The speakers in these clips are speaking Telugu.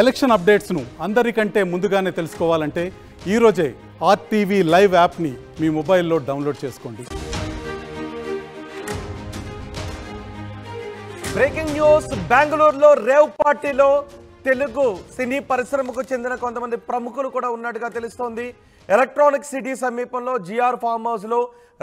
ఎలక్షన్ అప్డేట్స్ను అందరికంటే ముందుగానే తెలుసుకోవాలంటే ఈరోజే ఆర్టీవీ లైవ్ యాప్ని మీ మొబైల్లో డౌన్లోడ్ చేసుకోండి. Breaking news. బెంగళూరులో రేవ్ పార్టీలో తెలుగు సినీ పరిశ్రమకు చెందిన కొంతమంది ప్రముఖులు కూడా ఉన్నట్టుగా తెలుస్తోంది. ఎలక్ట్రానిక్ సిటీ సమీపంలో జిఆర్ ఫామ్ హౌస్లో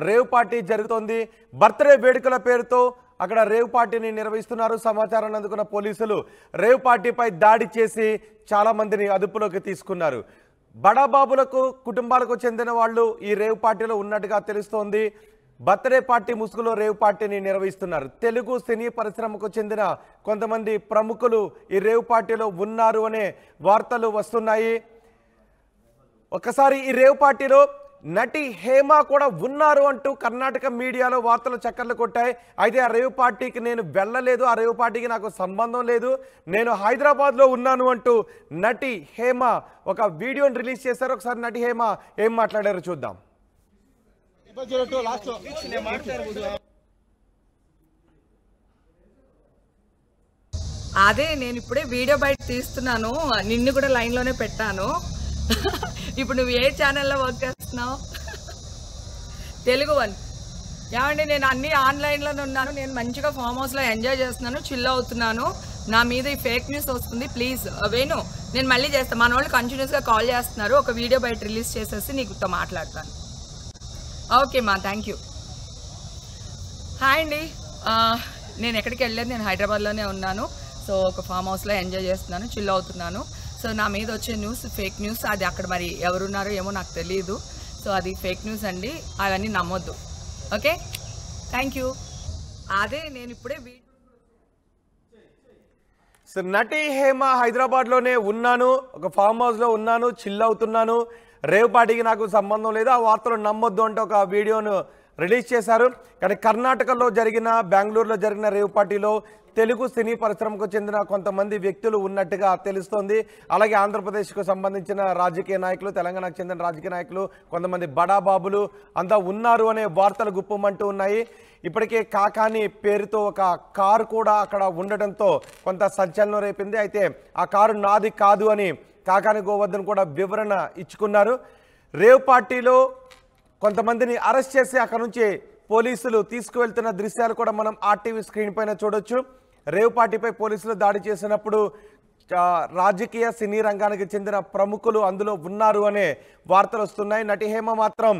రేవ్ పార్టీ జరుగుతోంది. బర్త్డే వేడుకల పేరుతో అక్కడ రేవ్ పార్టీని నిర్వహిస్తున్నారు. సమాచారాన్ని అందుకున్న పోలీసులు రేవ్ పార్టీపై దాడి చేసి చాలా మందిని అదుపులోకి తీసుకున్నారు. బడాబాబులకు కుటుంబాలకు చెందిన వాళ్ళు ఈ రేవ్ పార్టీలో ఉన్నట్టుగా తెలుస్తోంది. బర్త్డే పార్టీ ముసుగులో రేవ్ పార్టీని నిర్వహిస్తున్నారు. తెలుగు సినీ పరిశ్రమకు చెందిన కొంతమంది ప్రముఖులు ఈ రేవ్ పార్టీలో ఉన్నారు అనే వార్తలు వస్తున్నాయి. ఒక్కసారి ఈ రేవ్ పార్టీలో నటి హేమ కూడా ఉన్నారు అంటూ కర్ణాటక మీడియాలో వార్తలు చక్కర్లు కొట్టాయి. అయితే ఆ రేవ్ పార్టీకి నేను వెళ్ళలేదు, ఆ రేవ్ పార్టీకి నాకు సంబంధం లేదు, నేను హైదరాబాద్లో ఉన్నాను అంటూ నటి హేమ ఒక వీడియోని రిలీజ్ చేశారు. ఒకసారి నటి హేమ ఏం మాట్లాడారో చూద్దాం. అదే నేను ఇప్పుడే వీడియో బయట తీస్తున్నాను, నిన్ను కూడా లైన్లోనే పెట్టాను. ఇప్పుడు నువ్వు ఏ ఛానల్లో వర్క్ చేస్తున్నావు? తెలుగు వన్. ఏమండి, నేను అన్ని ఆన్లైన్లోనే ఉన్నాను, నేను మంచిగా ఫామ్ హౌస్లో ఎంజాయ్ చేస్తున్నాను, చిల్ అవుతున్నాను. నా మీద ఈ ఫేక్ న్యూస్ వస్తుంది, ప్లీజ్ వేణు నేను మళ్ళీ చేస్తాను. మన వాళ్ళు కంటిన్యూస్గా కాల్ చేస్తున్నారు, ఒక వీడియో బయట రిలీజ్ చేసేసి నీకుతో మాట్లాడతాను. ఓకే మా, థ్యాంక్ యూ. హాయ్ అండి, నేను ఎక్కడికి వెళ్ళలేదు, నేను హైదరాబాద్లోనే ఉన్నాను. సో ఒక ఫామ్ హౌస్లో ఎంజాయ్ చేస్తున్నాను, చిల్ అవుతున్నాను. సో నా మీద వచ్చే న్యూస్ ఫేక్ న్యూస్, అది అక్కడ మరి ఎవరున్నారో ఏమో నాకు తెలియదు. సో అది ఫేక్ న్యూస్ అండి, అవన్నీ నమ్మొద్దు. Okay, thank you. అదే నేను ఇప్పుడే నటి హేమ హైదరాబాద్లోనే ఉన్నాను, ఒక ఫామ్ హౌస్లో ఉన్నాను, చిల్ అవుతున్నాను, రేవ్ పార్టీకి నాకు సంబంధం లేదు, ఆ వార్తలు నమ్మొద్దు అంటే ఒక వీడియోను రిలీజ్ చేశారు. కానీ కర్ణాటకలో జరిగిన, బెంగళూరులో జరిగిన రేవ్ పార్టీలో తెలుగు సినీ పరిశ్రమకు చెందిన కొంతమంది వ్యక్తులు ఉన్నట్టుగా తెలుస్తోంది. అలాగే ఆంధ్రప్రదేశ్కు సంబంధించిన రాజకీయ నాయకులు, తెలంగాణకు చెందిన రాజకీయ నాయకులు, కొంతమంది బడాబాబులు అంతా ఉన్నారు అనే వార్తలు గుప్పమంటూ ఉన్నాయి. ఇప్పటికే కాకాని పేరుతో ఒక కారు కూడా అక్కడ ఉండడంతో కొంత సంచలనం రేపింది. అయితే ఆ కారు నాది కాదు అని కాకాని గోవర్ధన్ కూడా వివరణ ఇచ్చుకున్నారు. రేవ్ పార్టీలో కొంతమందిని అరెస్ట్ చేసి అక్కడ నుంచి పోలీసులు తీసుకువెళ్తున్న దృశ్యాలు కూడా మనం ఆర్టీవీ స్క్రీన్ పైన చూడొచ్చు. రేవ్ పార్టీపై పోలీసులు దాడి చేసినప్పుడు రాజకీయ సినీ రంగానికి చెందిన ప్రముఖులు అందులో ఉన్నారు అనే వార్తలు వస్తున్నాయి. నటి హేమ మాత్రం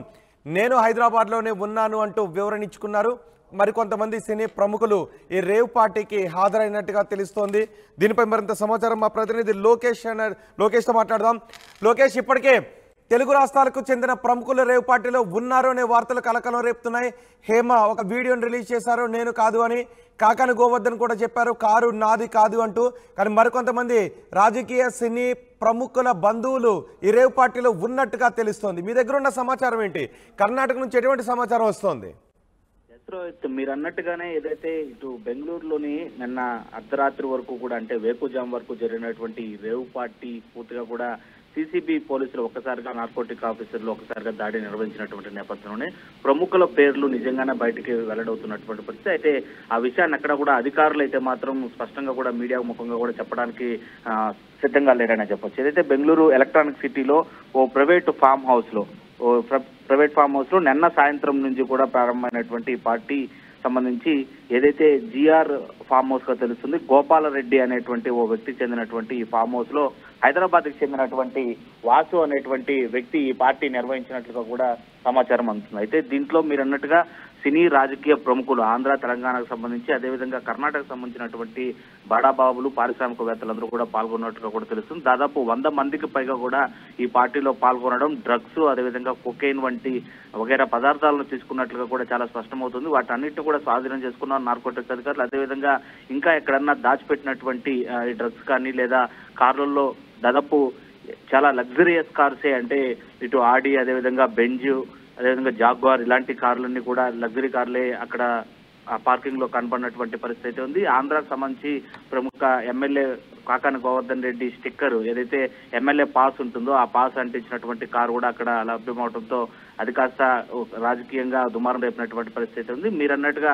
నేను హైదరాబాద్లోనే ఉన్నాను అంటూ వివరణ ఇచ్చుకున్నారు. మరికొంతమంది సినీ ప్రముఖులు ఈ రేవ్ పార్టీకి హాజరైనట్టుగా తెలుస్తోంది. దీనిపై మరింత సమాచారం మా ప్రతినిధి లోకేష్తో మాట్లాడదాం. లోకేష్, ఇప్పటికే తెలుగు రాష్ట్రాలకు చెందిన ప్రముఖులు రేవ్ పార్టీలో ఉన్నారు అనే వార్తలు కలకలం రేపుతున్నాయి. హేమ ఒక వీడియోని రిలీజ్ చేశారు, నేను కాదు అని. కాకాని గోవర్ధన్ కూడా చెప్పారు, కారు నాది కాదు అంటూ. కానీ మరికొంతమంది రాజకీయ సినీ ప్రముఖుల బంధువులు ఈ రేవ్ పార్టీలో ఉన్నట్టుగా తెలుస్తోంది. మీ దగ్గర ఉన్న సమాచారం ఏంటి? కర్ణాటక నుంచి ఎటువంటి సమాచారం వస్తోంది? మీరు అన్నట్టుగానే ఏదైతే ఇటు బెంగళూరులోని నిన్న అర్ధరాత్రి వరకు కూడా, అంటే వేకుజాం వరకు జరిగినటువంటి రేవ్ పార్టీ పూర్తిగా కూడా సిసిబి పోలీసులు ఒక్కసారిగా నార్కోటిక్ ఆఫీసర్లు ఒక్కసారిగా దాడి నిర్వహించినటువంటి నేపథ్యంలోనే ప్రముఖుల పేర్లు నిజంగానే బయటికి వెల్లడవుతున్నటువంటి పరిస్థితి. అయితే ఆ విషయాన్ని ఎక్కడ కూడా అధికారులు అయితే మాత్రం స్పష్టంగా కూడా మీడియా ముఖంగా కూడా చెప్పడానికి సిద్ధంగా లేరని చెప్పొచ్చు. ఏదైతే బెంగళూరు ఎలక్ట్రానిక్ సిటీలో ఓ ప్రైవేట్ ఫామ్ హౌస్ లో నిన్న సాయంత్రం నుంచి కూడా ప్రారంభమైనటువంటి పార్టీ సంబంధించి ఏదైతే జిఆర్ ఫామ్ హౌస్ గా తెలుస్తుంది, గోపాలరెడ్డి అనేటువంటి ఓ వ్యక్తి చెందినటువంటి ఈ ఫామ్ హౌస్ లో హైదరాబాద్కి చెందినటువంటి వాసు అనేటువంటి వ్యక్తి ఈ పార్టీ నిర్వహించినట్లుగా కూడా సమాచారం అందుతుంది. అయితే దీంట్లో మీరు అన్నట్టుగా సినీ రాజకీయ ప్రముఖులు ఆంధ్ర, తెలంగాణకు సంబంధించి, అదేవిధంగా కర్ణాటకకు సంబంధించినటువంటి బడాబాబులు, పారిశ్రామికవేత్తలందరూ కూడా పాల్గొన్నట్టుగా కూడా తెలుస్తుంది. దాదాపు 100 మందికి పైగా కూడా ఈ పార్టీలో పాల్గొనడం, డ్రగ్స్, అదేవిధంగా కొకైన్ వంటి వగైరా పదార్థాలను తీసుకున్నట్లుగా కూడా చాలా స్పష్టమవుతుంది. వాటన్నిటిని కూడా స్వాధీనం చేసుకున్నారు నార్కోటిక్స్ అధికారులు. అదేవిధంగా ఇంకా ఎక్కడన్నా దాచిపెట్టినటువంటి ఈ డ్రగ్స్ కానీ లేదా కార్లలో దాదాపు చాలా లగ్జరియస్ కార్సే, అంటే ఇటు ఆడి, అదేవిధంగా బెంజ్, అదేవిధంగా జాగ్వార్ ఇలాంటి కార్లన్నీ కూడా లగ్జరీ కార్లే అక్కడ పార్కింగ్ లో కనబడినటువంటి పరిస్థితి ఉంది. ఆంధ్రాకు సంబంధించి ప్రముఖ ఎమ్మెల్యే కాకాని గోవర్ధన్ రెడ్డి స్టిక్కర్ ఏదైతే ఎమ్మెల్యే పాస్ ఉంటుందో ఆ పాస్ అంటించినటువంటి కారు కూడా అక్కడ లభ్యమవడంతో అది కాస్త రాజకీయంగా దుమారం రేపినటువంటి పరిస్థితి ఉంది. మీరు అన్నట్టుగా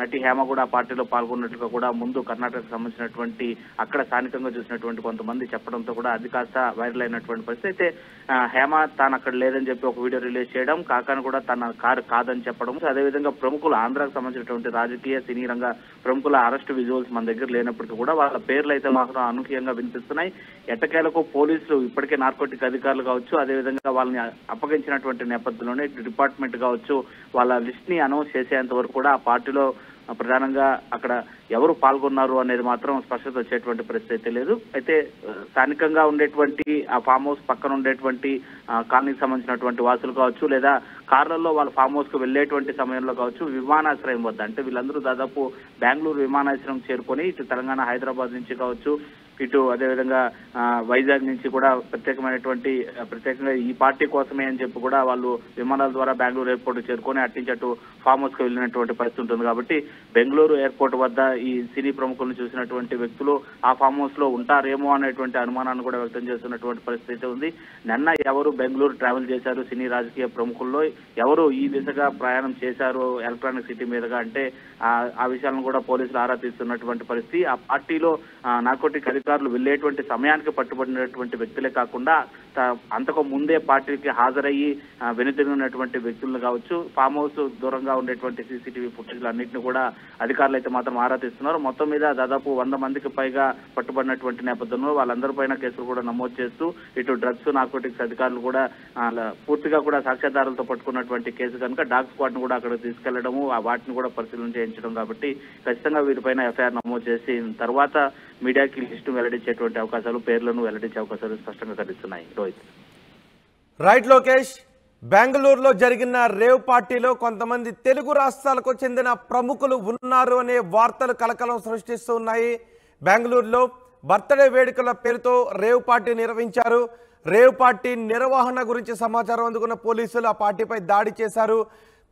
నటి హేమ కూడా పార్టీలో పాల్గొన్నట్లుగా కూడా ముందు కర్ణాటకకు సంబంధించినటువంటి అక్కడ స్థానికంగా చూసినటువంటి కొంతమంది చెప్పడంతో కూడా అది కాస్త వైరల్ అయినటువంటి పరిస్థితి. అయితే హేమ తాను అక్కడ లేదని చెప్పి ఒక వీడియో రిలీజ్ చేయడం, కాకాని కూడా తన కారు కాదని చెప్పడం, అదేవిధంగా ప్రముఖులు ఆంధ్రాకు సంబంధించినటువంటి రాజకీయ సినీ రంగ ప్రముఖుల అరెస్ట్ విజువల్స్ మన దగ్గర లేనప్పటికీ కూడా వాళ్ళ పేర్లు అయితే మాత్రం అనూహ్యంగా వినిపిస్తున్నాయి. ఎట్టకేలకు పోలీసులు ఇప్పటికే నార్కోటిక్ అధికారులు కావచ్చు, అదేవిధంగా వాళ్ళని అప్పగించినటువంటి నేపథ్యంలోనే డిపార్ట్మెంట్ కావచ్చు వాళ్ళ లిస్ట్ ని అనౌన్స్ చేసేంత వరకు కూడా ఆ పార్టీలో ప్రధానంగా అక్కడ ఎవరు పాల్గొన్నారు అనేది మాత్రం స్పష్టత వచ్చేటువంటి పరిస్థితి లేదు. అయితే స్థానికంగా ఉండేటువంటి ఆ ఫామ్ హౌస్ పక్కన ఉండేటువంటి కాలనీకి సంబంధించినటువంటి వాసులు కావచ్చు, లేదా కార్లలో వాళ్ళ ఫామ్ హౌస్ కు వెళ్లేటువంటి సమయంలో కావచ్చు, విమానాశ్రయం వద్ద అంటే వీళ్ళందరూ దాదాపు బెంగళూరు విమానాశ్రయం చేరుకొని ఇటు తెలంగాణ హైదరాబాద్ నుంచి కావచ్చు, ఇటు అదేవిధంగా వైజాగ్ నుంచి కూడా ప్రత్యేకంగా ఈ పార్టీ కోసమే అని చెప్పి కూడా వాళ్ళు విమానాల ద్వారా బెంగళూరు ఎయిర్పోర్ట్ చేరుకొని అట్టించి అటు ఫామ్ హౌస్ కు వెళ్ళినటువంటి పరిస్థితి ఉంటుంది. కాబట్టి బెంగళూరు ఎయిర్పోర్ట్ వద్ద ఈ సినీ ప్రముఖులను చూసినటువంటి వ్యక్తులు ఆ ఫామ్ హౌస్ లో ఉంటారేమో అనేటువంటి అనుమానాన్ని కూడా వ్యక్తం చేస్తున్నటువంటి పరిస్థితి ఉంది. నిన్న ఎవరు బెంగళూరు ట్రావెల్ చేశారు సినీ రాజకీయ ప్రముఖుల్లో, ఎవరు ఈ దిశగా ప్రయాణం చేశారు ఎలక్ట్రానిక్ సిటీ మీదుగా అంటే ఆ విషయాలను కూడా పోలీసులు ఆరా తీస్తున్నటువంటి పరిస్థితి. ఆ పార్టీలో నార్కోటిక్ అధికారులు వెళ్లేటువంటి సమయానికి పట్టుబడినటువంటి వ్యక్తులే కాకుండా అంతకు ముందే పార్టీకి హాజరయ్యి వెనుతిరిగినటువంటి వ్యక్తులను కావచ్చు, ఫామ్ హౌస్ దూరంగా ఉండేటువంటి సీసీటీవీ ఫుటేజ్లు అన్నింటినీ కూడా అధికారులు అయితే మాత్రం ఆరా తీస్తున్నారు. మొత్తం మీద దాదాపు 100 మందికి పైగా పట్టుబడినటువంటి నేపథ్యంలో వాళ్ళందరిపైన కేసులు కూడా నమోదు చేస్తూ ఇటు డ్రగ్స్ నార్కోటిక్స్ అధికారులు కూడా పూర్తిగా కూడా సాక్ష్యాధారాలతో పట్టుకున్నటువంటి కేసు కనుక డాగ్ స్క్వాడ్ ను కూడా అక్కడ తీసుకెళ్లడము, వాటిని కూడా పరిశీలన చేయించడం. కాబట్టి ఖచ్చితంగా వీరిపైన ఎఫ్ఐఆర్ నమోదు చేసిన తర్వాత మీడియాకి లిస్టు వెల్లడించేటువంటి అవకాశాలు, పేర్లను వెల్లడించే అవకాశాలు స్పష్టంగా కనిపిస్తున్నాయి. రోహిత్. రైట్ లోకేష్, బెంగళూరులో జరిగిన రేవ్ పార్టీలో కొంతమంది తెలుగు రాష్ట్రాలకు చెందిన ప్రముఖులు ఉన్నారు అనే వార్తలు కలకలం సృష్టిస్తూ ఉన్నాయి. బెంగళూరులో బర్త్డే వేడుకల పేరుతో రేవ్ పార్టీ నిర్వహించారు. రేవ్ పార్టీ నిర్వహణ గురించి సమాచారం అందుకున్న పోలీసులు ఆ పార్టీపై దాడి చేశారు.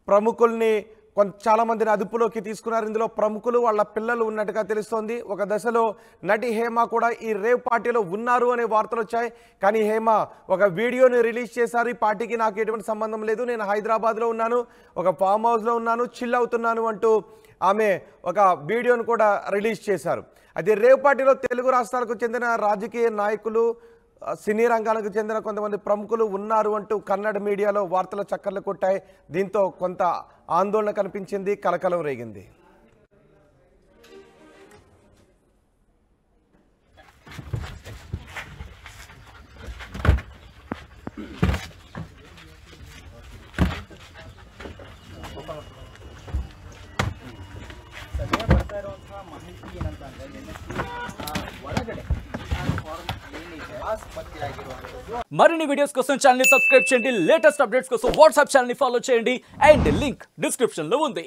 ప్రముఖుల్ని చాలా మందిని అదుపులోకి తీసుకున్నారు. ఇందులో ప్రముఖులు వాళ్ళ పిల్లలు ఉన్నట్టుగా తెలుస్తోంది. ఒక దశలో నటి హేమ కూడా ఈ రేవ్ పార్టీలో ఉన్నారు అనే వార్తలు వచ్చాయి. కానీ హేమ ఒక వీడియోని రిలీజ్ చేశారు. ఈ పార్టీకి నాకు ఎటువంటి సంబంధం లేదు, నేను హైదరాబాద్లో ఉన్నాను, ఒక ఫామ్ హౌస్లో ఉన్నాను, చిల్ అవుతున్నాను అంటూ ఆమె ఒక వీడియోను కూడా రిలీజ్ చేశారు. అది రేవ్ పార్టీలో తెలుగు రాష్ట్రాలకు చెందిన రాజకీయ నాయకులు, సినీ రంగాలకు చెందిన కొంతమంది ప్రముఖులు ఉన్నారు అంటూ కన్నడ మీడియాలో వార్తలు చక్కర్లు కొట్టాయి. దీంతో కొంత ఆందోళన కనిపించింది, కలకలం రేగింది. మరిన్ని వీడియోస్ కోసం ఛానల్ ని సబ్స్క్రైబ్ చేయండి, లేటెస్ట్ అప్డేట్స్ కోసం వాట్సాప్ ఛానల్ ని ఫాలో చేయండి అండ్ లింక్ డిస్క్రిప్షన్ లో ఉంది.